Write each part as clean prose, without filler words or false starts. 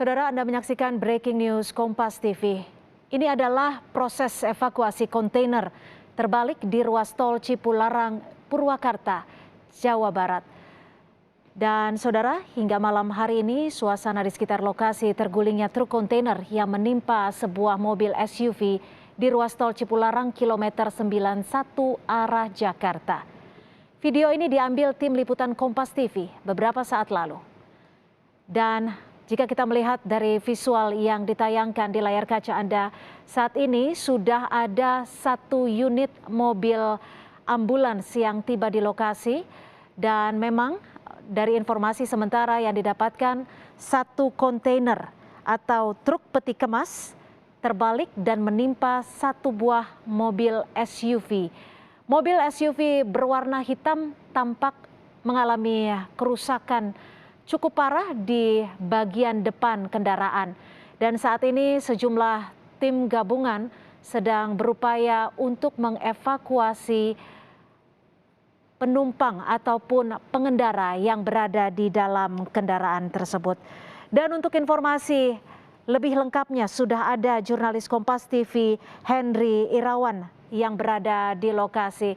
Saudara, Anda menyaksikan Breaking News Kompas TV. Ini adalah proses evakuasi kontainer terbalik di ruas tol Cipularang, Purwakarta, Jawa Barat. Dan saudara, hingga malam hari ini suasana di sekitar lokasi tergulingnya truk kontainer yang menimpa sebuah mobil SUV di ruas tol Cipularang kilometer 91 arah Jakarta. Video ini diambil tim liputan Kompas TV beberapa saat lalu. Dan jika kita melihat dari visual yang ditayangkan di layar kaca Anda, saat ini sudah ada satu unit mobil ambulans yang tiba di lokasi. Dan memang dari informasi sementara yang didapatkan, satu kontainer atau truk peti kemas terbalik dan menimpa satu buah mobil SUV. Mobil SUV berwarna hitam tampak mengalami kerusakan cukup parah di bagian depan kendaraan. Dan saat ini sejumlah tim gabungan sedang berupaya untuk mengevakuasi penumpang ataupun pengendara yang berada di dalam kendaraan tersebut. Dan untuk informasi lebih lengkapnya sudah ada jurnalis Kompas TV Henry Irawan yang berada di lokasi.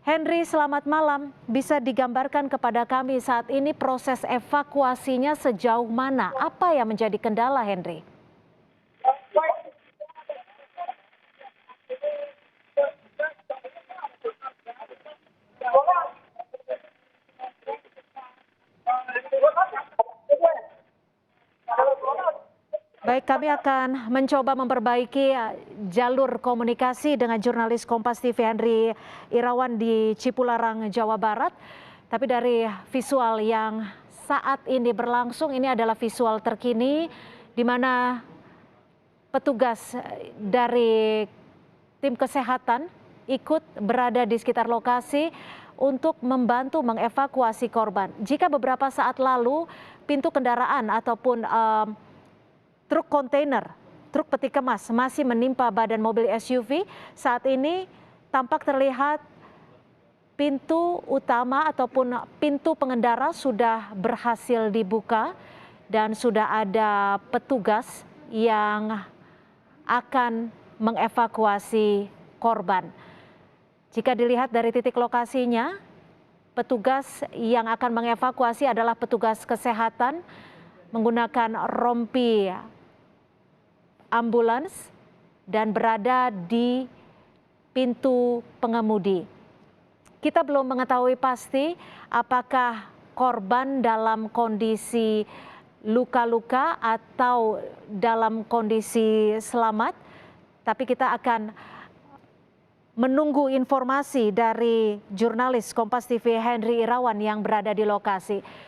Henry, selamat malam. Bisa digambarkan kepada kami saat ini proses evakuasinya sejauh mana? Apa yang menjadi kendala, Henry? Baik, kami akan mencoba memperbaiki jalur komunikasi dengan jurnalis Kompas TV Henry Irawan di Cipularang, Jawa Barat. Tapi dari visual yang saat ini berlangsung, ini adalah visual terkini di mana petugas dari tim kesehatan ikut berada di sekitar lokasi untuk membantu mengevakuasi korban. Jika beberapa saat lalu pintu kendaraan ataupun truk kontainer, truk peti kemas masih menimpa badan mobil SUV, saat ini tampak terlihat pintu utama ataupun pintu pengendara sudah berhasil dibuka dan sudah ada petugas yang akan mengevakuasi korban. Jika dilihat dari titik lokasinya, petugas yang akan mengevakuasi adalah petugas kesehatan menggunakan rompi ambulans dan berada di pintu pengemudi. Kita belum mengetahui pasti apakah korban dalam kondisi luka-luka atau dalam kondisi selamat, tapi kita akan menunggu informasi dari jurnalis Kompas TV Henry Irawan yang berada di lokasi.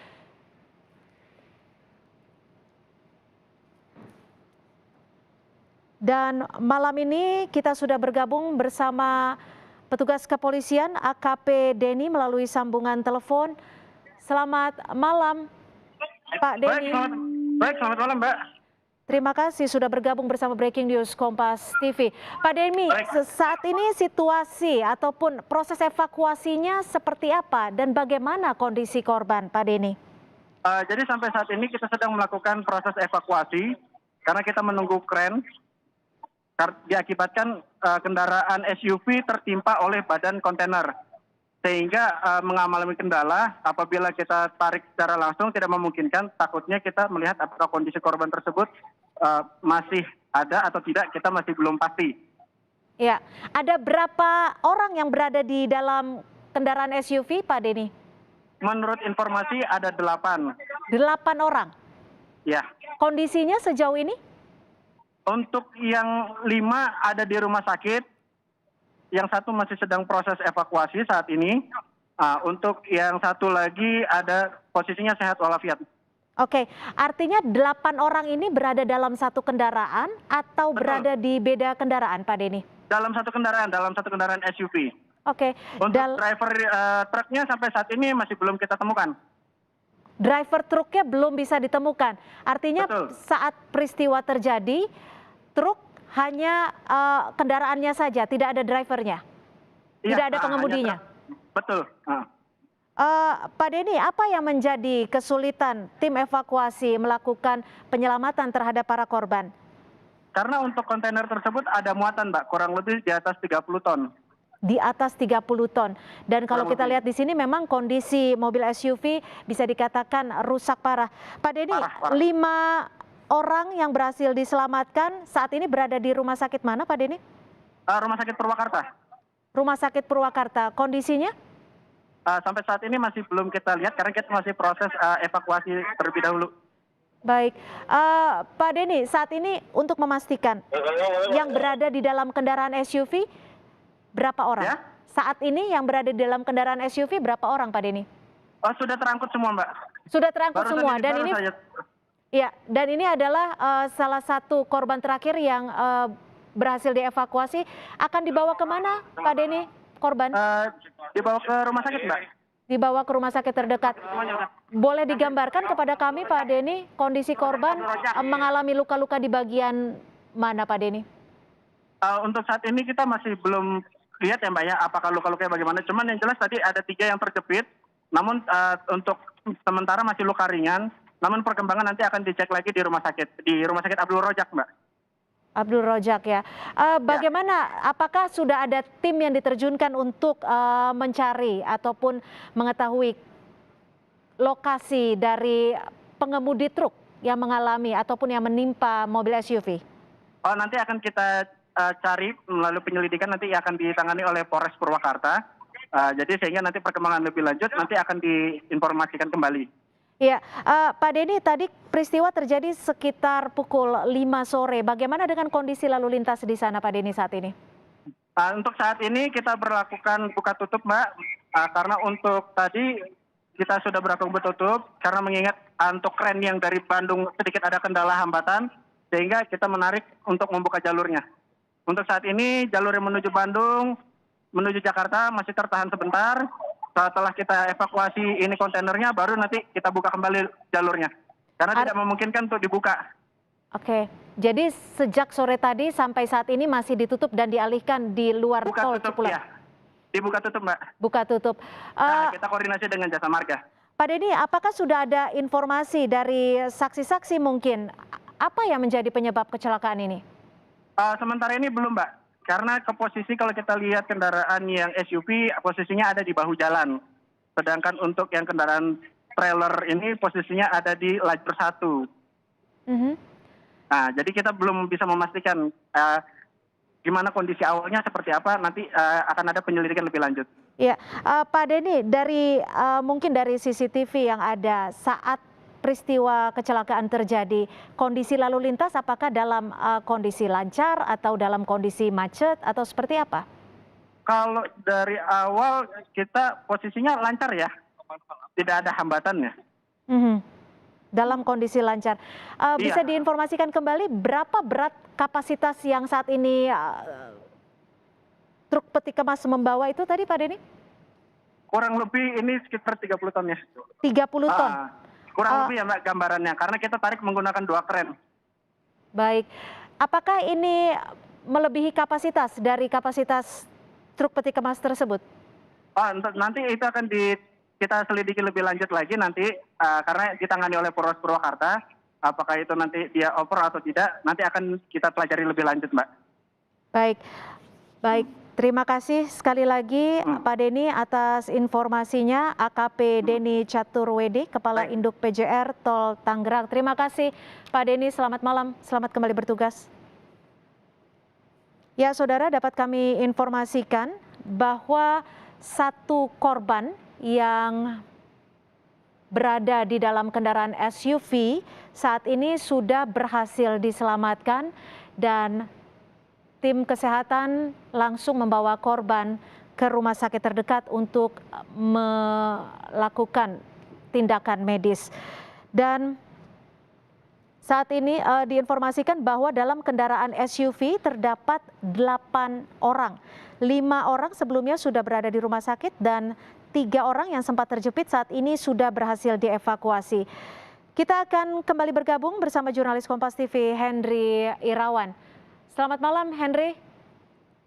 Dan malam ini kita sudah bergabung bersama petugas kepolisian AKP Denny melalui sambungan telepon. Selamat malam, Pak Denny. Baik, selamat malam, Mbak. Terima kasih sudah bergabung bersama Breaking News Kompas TV. Pak Denny, saat ini situasi ataupun proses evakuasinya seperti apa dan bagaimana kondisi korban, Pak Denny? Jadi sampai saat ini kita sedang melakukan proses evakuasi karena kita menunggu kren. Diakibatkan kendaraan SUV tertimpa oleh badan kontainer sehingga mengalami kendala. Apabila kita tarik secara langsung tidak memungkinkan, takutnya kita melihat apakah kondisi korban tersebut masih ada atau tidak, kita masih belum pasti. Ya, ada berapa orang yang berada di dalam kendaraan SUV, Pak Denny? Menurut informasi ada 8. 8 orang? Ya. Kondisinya sejauh ini? Untuk yang 5 ada di rumah sakit, yang satu masih sedang proses evakuasi saat ini. Untuk yang satu lagi ada posisinya sehat walafiat. Oke, artinya 8 orang ini berada dalam satu kendaraan atau Betul. Berada di beda kendaraan, Pak Denny? Dalam satu kendaraan SUV. Oke. Untuk driver truknya sampai saat ini masih belum kita temukan. Driver truknya belum bisa ditemukan. Artinya Betul. Saat peristiwa terjadi, truk hanya kendaraannya saja, tidak ada drivernya, tidak ada pengemudinya. Betul. Pak Denny, apa yang menjadi kesulitan tim evakuasi melakukan penyelamatan terhadap para korban? Karena untuk kontainer tersebut ada muatan, Mbak, kurang lebih di atas 30 ton. Di atas 30 ton. Dan kalau Kurang kita lebih. lihat di sini memang kondisi mobil SUV bisa dikatakan rusak parah. Pak Denny, Parah. 5 orang yang berhasil diselamatkan saat ini berada di rumah sakit mana, Pak Denny? Rumah sakit Purwakarta. Rumah sakit Purwakarta. Kondisinya? Sampai saat ini masih belum kita lihat karena kita masih proses evakuasi terlebih dahulu. Baik, Pak Denny, saat ini untuk memastikan yang berada di dalam kendaraan SUV berapa orang? Ya? Saat ini yang berada di dalam kendaraan SUV berapa orang, Pak Denny? Sudah terangkut semua, Mbak. Sudah terangkut semua dan baru ini saja. ya, dan ini adalah salah satu korban terakhir yang berhasil dievakuasi. Akan dibawa kemana, Pak Denny, korban? Dibawa ke rumah sakit, Mbak. Dibawa ke rumah sakit terdekat. Boleh digambarkan kepada kami, Pak Denny, kondisi korban mengalami luka-luka di bagian mana, Pak Denny? Untuk saat ini kita masih belum lihat ya, Mbak, ya, apakah luka-lukanya bagaimana. Cuman yang jelas tadi ada 3 yang terjepit, namun untuk sementara masih luka ringan. Namun perkembangan nanti akan dicek lagi di rumah sakit Abdul Rojak, Mbak. Abdul Rojak ya. Bagaimana? Apakah sudah ada tim yang diterjunkan untuk mencari ataupun mengetahui lokasi dari pengemudi truk yang mengalami ataupun yang menimpa mobil SUV? Nanti akan kita cari melalui penyelidikan, nanti akan ditangani oleh Polres Purwakarta. Jadi sehingga nanti perkembangan lebih lanjut nanti akan diinformasikan kembali. Ya, Pak Denny, tadi peristiwa terjadi sekitar pukul 5 sore. Bagaimana dengan kondisi lalu lintas di sana, Pak Denny, saat ini? Untuk saat ini kita berlakukan buka tutup, Mbak. Karena untuk tadi kita sudah berlakukan buka tutup karena mengingat untuk kren yang dari Bandung sedikit ada kendala hambatan sehingga kita menarik untuk membuka jalurnya. Untuk saat ini jalur yang menuju Bandung, menuju Jakarta masih tertahan sebentar. Setelah kita evakuasi ini kontainernya, baru nanti kita buka kembali jalurnya. Karena tidak memungkinkan untuk dibuka. Oke, jadi sejak sore tadi sampai saat ini masih ditutup dan dialihkan di luar tol Cipularang? Ya. Dibuka tutup, Mbak. Buka tutup. Kita koordinasi dengan Jasa Marga. Pak Denny, apakah sudah ada informasi dari saksi-saksi mungkin? Apa yang menjadi penyebab kecelakaan ini? Sementara ini belum, Mbak. Karena ke posisi kalau kita lihat kendaraan yang SUV posisinya ada di bahu jalan. Sedangkan untuk yang kendaraan trailer ini posisinya ada di lajur 1. Nah, jadi kita belum bisa memastikan gimana kondisi awalnya seperti apa, nanti akan ada penyelidikan lebih lanjut. Ya, Pak Denny, dari mungkin dari CCTV yang ada saat peristiwa kecelakaan terjadi, kondisi lalu lintas apakah dalam kondisi lancar atau dalam kondisi macet atau seperti apa? Kalau dari awal kita posisinya lancar ya, tidak ada hambatannya. Dalam kondisi lancar. Bisa diinformasikan kembali berapa berat kapasitas yang saat ini truk peti kemas membawa itu tadi, Pak Denny? Kurang lebih ini sekitar 30 ton ya. 30 ton? Kurang lebih ya, Mbak, gambarannya. Karena kita tarik menggunakan 2 kren. Baik. Apakah ini melebihi kapasitas dari kapasitas truk peti kemas tersebut? Nanti itu akan kita selidiki lebih lanjut lagi nanti. Karena ditangani oleh Polres Purwakarta. Apakah itu nanti dia over atau tidak, nanti akan kita pelajari lebih lanjut, Mbak. Baik. Baik. Terima kasih sekali lagi Pak Denny atas informasinya. AKP Denny Caturwedi, Kepala Induk PJR Tol Tangerang. Terima kasih Pak Denny, selamat malam, selamat kembali bertugas. Ya, saudara, dapat kami informasikan bahwa 1 korban yang berada di dalam kendaraan SUV saat ini sudah berhasil diselamatkan dan tim kesehatan langsung membawa korban ke rumah sakit terdekat untuk melakukan tindakan medis. Dan saat ini diinformasikan bahwa dalam kendaraan SUV terdapat 8 orang. 5 orang sebelumnya sudah berada di rumah sakit dan 3 orang yang sempat terjepit saat ini sudah berhasil dievakuasi. Kita akan kembali bergabung bersama jurnalis Kompas TV Henry Irawan. Selamat malam, Henry.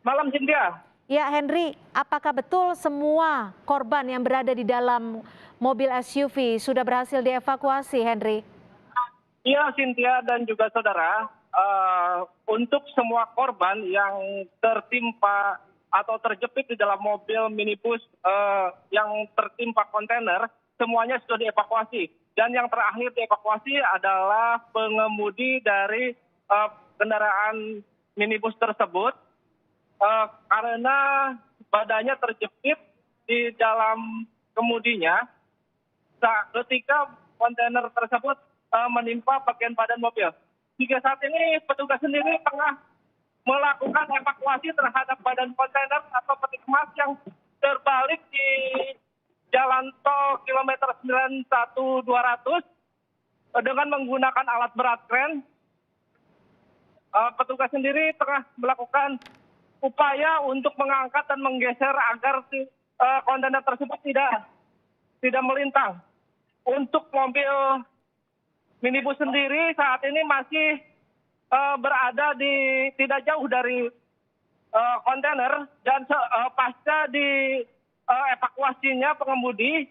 Malam, Cynthia. Ya, Henry, apakah betul semua korban yang berada di dalam mobil SUV sudah berhasil dievakuasi, Henry? Iya, Cynthia dan juga saudara, untuk semua korban yang tertimpa atau terjepit di dalam mobil minibus yang tertimpa kontainer, semuanya sudah dievakuasi. Dan yang terakhir dievakuasi adalah pengemudi dari kendaraan minibus tersebut karena badannya terjepit di dalam kemudinya ketika kontainer tersebut menimpa bagian badan mobil. Hingga saat ini petugas sendiri tengah melakukan evakuasi terhadap badan kontainer atau peti kemas yang terbalik di jalan tol kilometer 91200 dengan menggunakan alat berat kren. Petugas sendiri tengah melakukan upaya untuk mengangkat dan menggeser agar kontainer tersebut tidak melintang. Untuk mobil minibus sendiri saat ini masih berada di tidak jauh dari kontainer dan pasca di evakuasinya pengemudi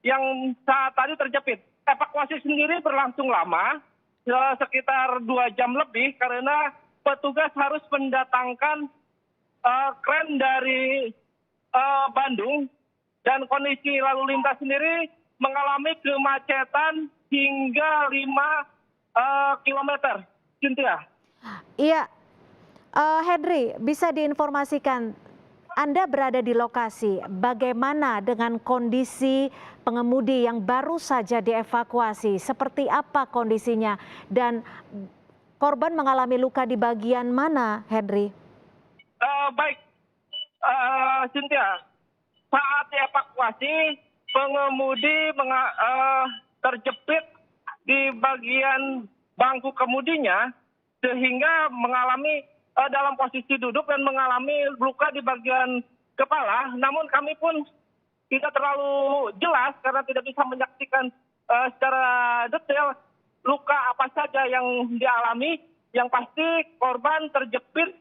yang saat tadi terjepit. Evakuasi sendiri berlangsung lama, sekitar 2 jam lebih karena petugas harus mendatangkan kren dari Bandung dan kondisi lalu lintas sendiri mengalami kemacetan hingga 5 kilometer. Cynthia. Iya, Henry, bisa diinformasikan Anda berada di lokasi, bagaimana dengan kondisi pengemudi yang baru saja dievakuasi? Seperti apa kondisinya? Dan korban mengalami luka di bagian mana, Henry? Baik, Cynthia. Saat dievakuasi, pengemudi terjepit di bagian bangku kemudinya sehingga mengalami dalam posisi duduk dan mengalami luka di bagian kepala. Namun kami pun tidak terlalu jelas karena tidak bisa menyaksikan secara detail luka apa saja yang dialami. Yang pasti korban terjepit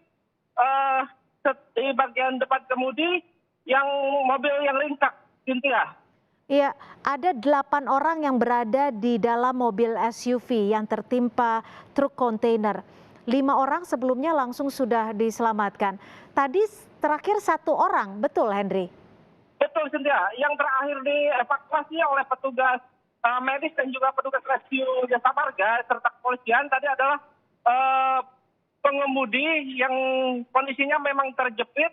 di bagian depan kemudi yang mobil yang ringsek, Cynthia. Iya, ada 8 orang yang berada di dalam mobil SUV yang tertimpa truk kontainer. 5 orang sebelumnya langsung sudah diselamatkan. Tadi terakhir 1 orang, betul Henry? Betul, Cynthia. Yang terakhir dievakuasi oleh petugas medis dan juga petugas rescue jasa marga serta kepolisian tadi adalah pengemudi yang kondisinya memang terjepit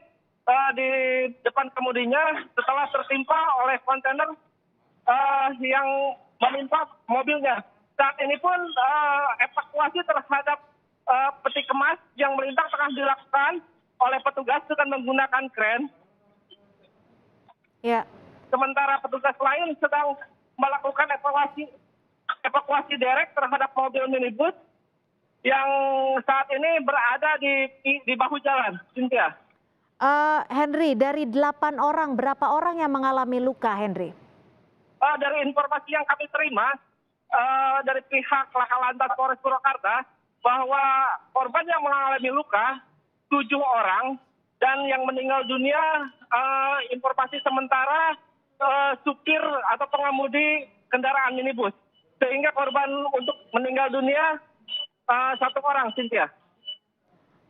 di depan kemudinya setelah tertimpa oleh kontainer yang menimpa mobilnya. Saat ini pun evakuasi terhadap peti kemas yang melintang tengah dilakukan oleh petugas dengan menggunakan kren. Ya. Sementara petugas lain sedang melakukan evakuasi derek terhadap mobil minibus yang saat ini berada di bahu jalan, Cynthia. Henry, dari 8 orang, berapa orang yang mengalami luka, Henry? Dari informasi yang kami terima dari pihak Laka Lantas Polres Purwakarta bahwa korban yang mengalami luka 7 orang dan yang meninggal dunia informasi sementara supir atau pengemudi kendaraan minibus. Sehingga korban untuk meninggal dunia 1 orang, Cynthia.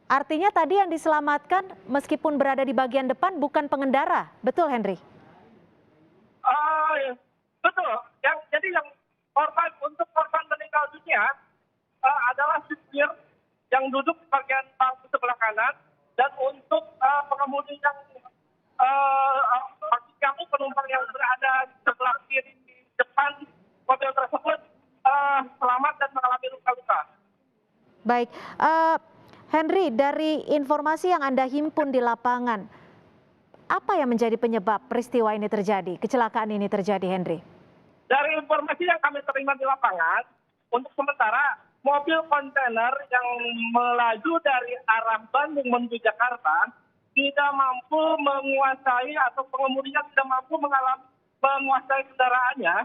Artinya tadi yang diselamatkan meskipun berada di bagian depan bukan pengendara, betul Henry? Betul. Jadi yang untuk korban meninggal dunia adalah supir yang duduk di bagian bangku sebelah kanan dan untuk pengemudi yang maksud kami penumpang yang berada di sebelah kiri di depan mobil tersebut selamat dan mengalami luka-luka. Baik, Henry, dari informasi yang Anda himpun di lapangan, apa yang menjadi penyebab peristiwa ini terjadi, kecelakaan ini terjadi, Henry? Dari informasi yang kami terima di lapangan, untuk sementara mobil kontainer yang melaju dari arah Bandung menuju Jakarta tidak mampu menguasai atau pengemudinya tidak mampu menguasai kendaraannya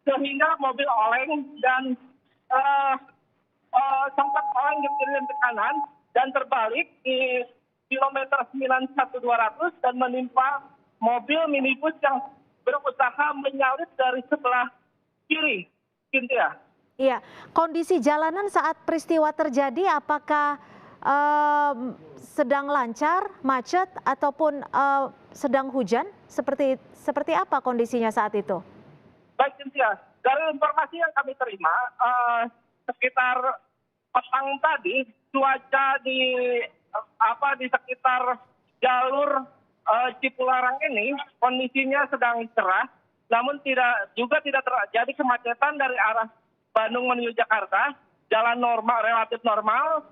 sehingga mobil oleng dan sempat oleng ke kiri dan ke kanan dan terbalik di kilometer 91200 dan menimpa mobil minibus yang berusaha menyalip dari sebelah kiri, Cynthia. Iya, kondisi jalanan saat peristiwa terjadi apakah sedang lancar, macet, ataupun sedang hujan? Seperti apa kondisinya saat itu? Baik, Cynthia. Dari informasi yang kami terima, sekitar petang tadi, cuaca di sekitar jalur Cipularang ini kondisinya sedang cerah, namun tidak terjadi kemacetan dari arah Bandung menuju Jakarta, jalan normal, relatif normal,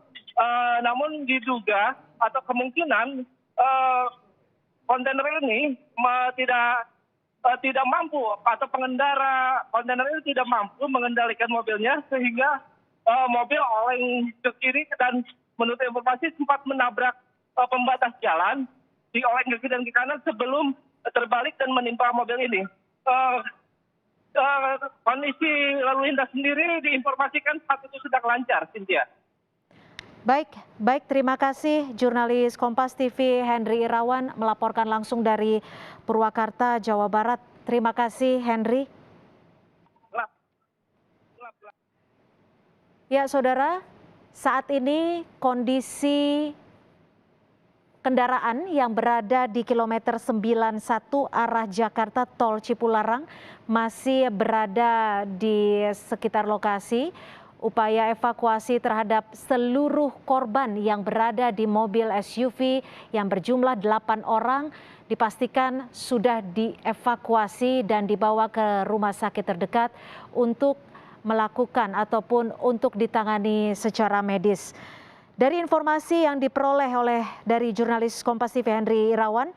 namun diduga atau kemungkinan kontainer ini tidak mampu atau pengendara kontainer ini tidak mampu mengendalikan mobilnya sehingga mobil oleng ke kiri dan menurut informasi sempat menabrak pembatas jalan, dioleng ke kiri dan ke kanan sebelum terbalik dan menimpa mobil ini. Kondisi lalu lintas sendiri diinformasikan saat itu sedang lancar, Cynthia. Baik, terima kasih jurnalis Kompas TV Henry Irawan melaporkan langsung dari Purwakarta, Jawa Barat. Terima kasih Henry. Ya saudara, saat ini kondisi kendaraan yang berada di kilometer 91 arah Jakarta tol Cipularang masih berada di sekitar lokasi. Upaya evakuasi terhadap seluruh korban yang berada di mobil SUV yang berjumlah 8 orang dipastikan sudah dievakuasi dan dibawa ke rumah sakit terdekat untuk melakukan ataupun untuk ditangani secara medis. Dari informasi yang diperoleh dari jurnalis Kompas TV Henry Irawan,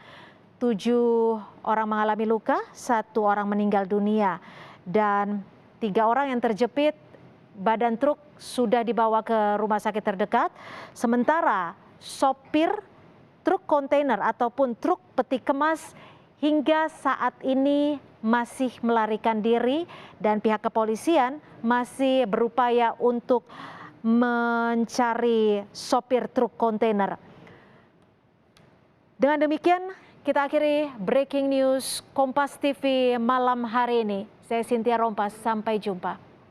7 orang mengalami luka, 1 orang meninggal dunia, dan 3 orang yang terjepit badan truk sudah dibawa ke rumah sakit terdekat. Sementara sopir truk kontainer ataupun truk peti kemas hingga saat ini masih melarikan diri dan pihak kepolisian masih berupaya untuk mencari sopir truk kontainer. Dengan demikian kita akhiri breaking news Kompas TV malam hari ini. Saya Cynthia Rompas, sampai jumpa.